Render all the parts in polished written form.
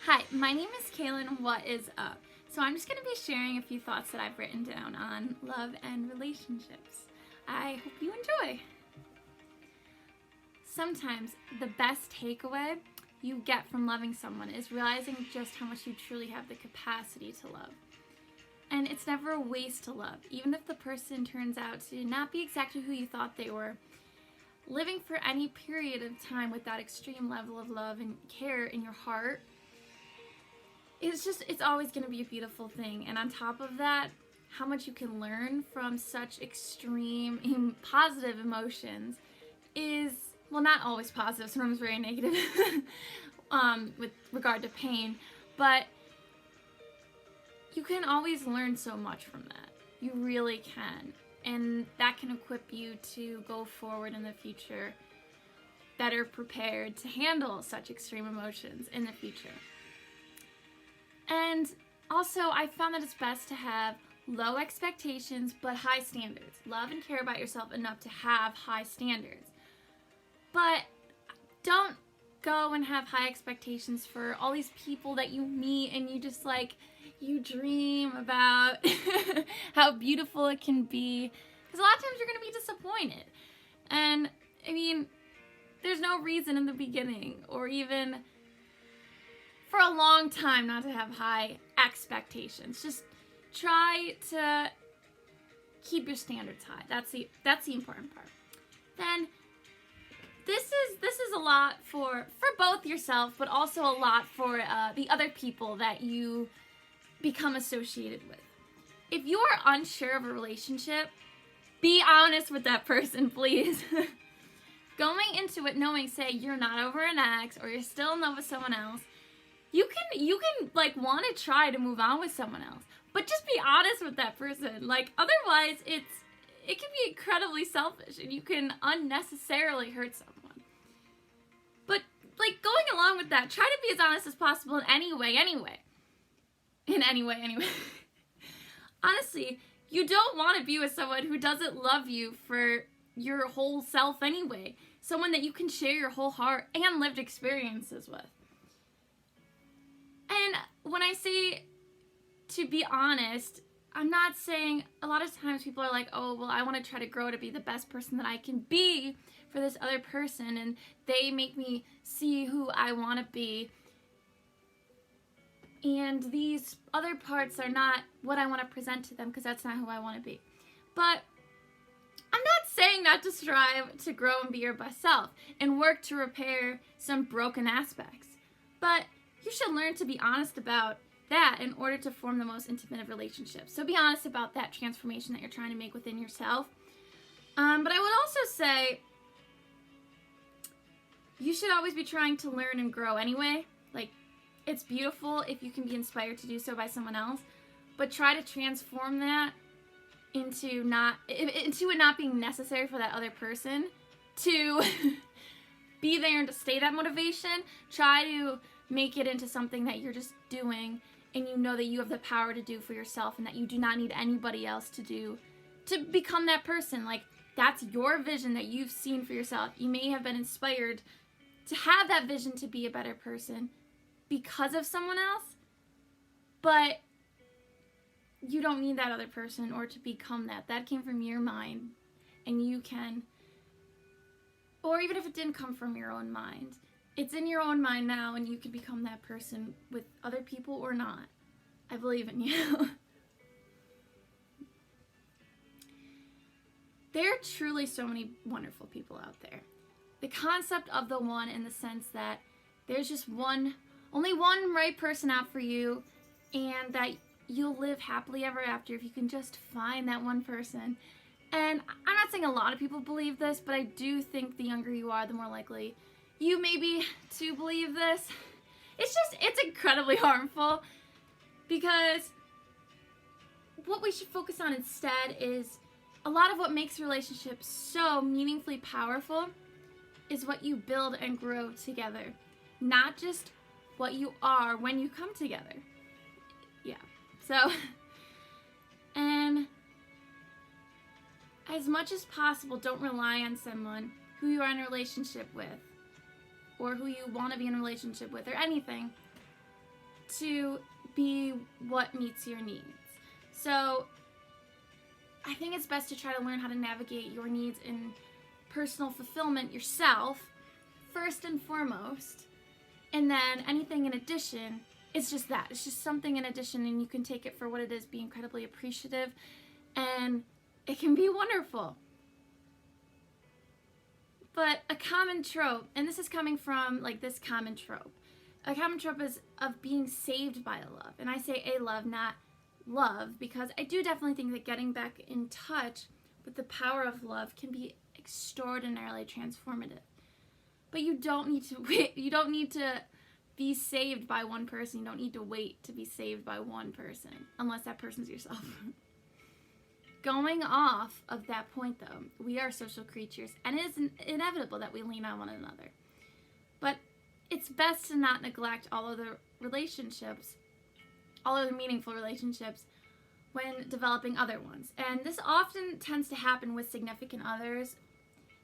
Hi, my name is Kaylin. What is up? So I'm just going to be sharing a few thoughts that I've written down on love and relationships. I hope you enjoy. Sometimes the best takeaway you get from loving someone is realizing just how much you truly have the capacity to love. And it's never a waste to love, even if the person turns out to not be exactly who you thought they were. Living for any period of time with that extreme level of love and care in your heart, it's always going to be a beautiful thing. And on top of that, how much you can learn from such extreme positive emotions is, well, not always positive, sometimes very negative with regard to pain, but you can always learn so much from that. You really can. And that can equip you to go forward in the future better prepared to handle such extreme emotions in the future. And also, I found that it's best to have low expectations but high standards. Love and care about yourself enough to have high standards. But don't go and have high expectations for all these people that you meet and you dream about how beautiful it can be. Because a lot of times you're going to be disappointed. And, I mean, there's no reason in the beginning or even for a long time not to have high expectations. Just try to keep your standards high. That's the important part. Then this is a lot for both yourself, but also a lot for the other people that you become associated with. If you are unsure of a relationship, be honest with that person, please. Going into it knowing, say, you're not over an ex or you're still in love with someone else, you can like want to try to move on with someone else, but just be honest with that person. Like, otherwise it can be incredibly selfish and you can unnecessarily hurt someone. But like, going along with that, try to be as honest as possible in any way anyway. Honestly, you don't want to be with someone who doesn't love you for your whole self anyway. Someone that you can share your whole heart and lived experiences with. And when I say to be honest, I'm not saying, a lot of times people are like, oh, well, I want to try to grow to be the best person that I can be for this other person, and they make me see who I want to be. And these other parts are not what I want to present to them because that's not who I want to be. But I'm not saying not to strive to grow and be your best self and work to repair some broken aspects. But you should learn to be honest about that in order to form the most intimate of relationships. So be honest about that transformation that you're trying to make within yourself. But I would also say you should always be trying to learn and grow anyway. Like, it's beautiful if you can be inspired to do so by someone else, but try to transform that into it not being necessary for that other person to be there and to stay that motivation. Try to make it into something that you're just doing and you know that you have the power to do for yourself and that you do not need anybody else to do to become that person. Like, that's your vision that you've seen for yourself. You may have been inspired to have that vision to be a better person because of someone else, but you don't need that other person or to become that. That came from your mind, and you can, or even if it didn't come from your own mind, it's in your own mind now, and you can become that person with other people or not. I believe in you. There are truly so many wonderful people out there. The concept of the one, in the sense that there's just only one right person out for you, and that you'll live happily ever after if you can just find that one person. And I'm not saying a lot of people believe this, but I do think the younger you are, the more likely you may be to believe this. It's incredibly harmful, because what we should focus on instead is a lot of what makes relationships so meaningfully powerful is what you build and grow together, not just what you are when you come together. Yeah. So, and as much as possible, don't rely on someone who you are in a relationship with or who you want to be in a relationship with or anything to be what meets your needs. So I think it's best to try to learn how to navigate your needs in personal fulfillment yourself, first and foremost. And then anything in addition, it's just that. It's just something in addition, and you can take it for what it is, be incredibly appreciative, and it can be wonderful. But a common trope, and this is coming from like this common trope, a common trope is of being saved by a love. And I say a love, not love, because I do definitely think that getting back in touch with the power of love can be extraordinarily transformative. But you don't need to wait. You don't need to be saved by one person. You don't need to wait to be saved by one person, unless that person's yourself. Going off of that point, though, we are social creatures, and it is inevitable that we lean on one another. But it's best to not neglect all other relationships, all other meaningful relationships, when developing other ones. And this often tends to happen with significant others.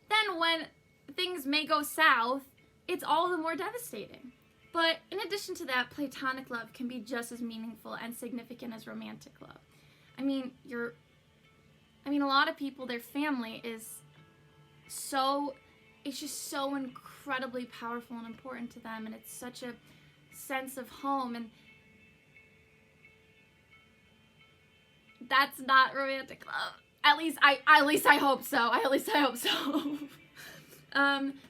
Then when things may go south, it's all the more devastating. But in addition to that, platonic love can be just as meaningful and significant as romantic love. I mean, a lot of people, their family is it's just so incredibly powerful and important to them, and it's such a sense of home, and that's not romantic love. At least I hope so.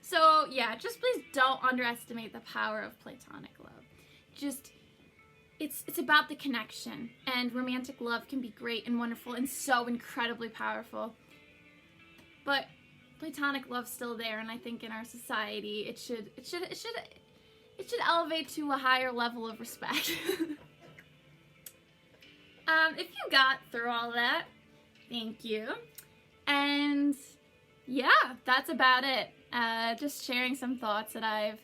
So yeah, just please don't underestimate the power of platonic love. Just, it's about the connection, and romantic love can be great and wonderful and so incredibly powerful. But platonic love's still there, and I think in our society it should elevate to a higher level of respect. If you got through all that, thank you. And yeah, that's about it. Just sharing some thoughts that I've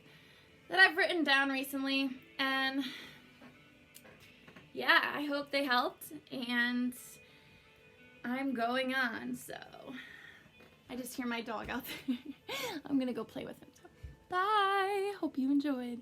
written down recently, and yeah, I hope they helped, and I'm going on, so I just hear my dog out there. I'm gonna go play with him. So bye. Hope you enjoyed.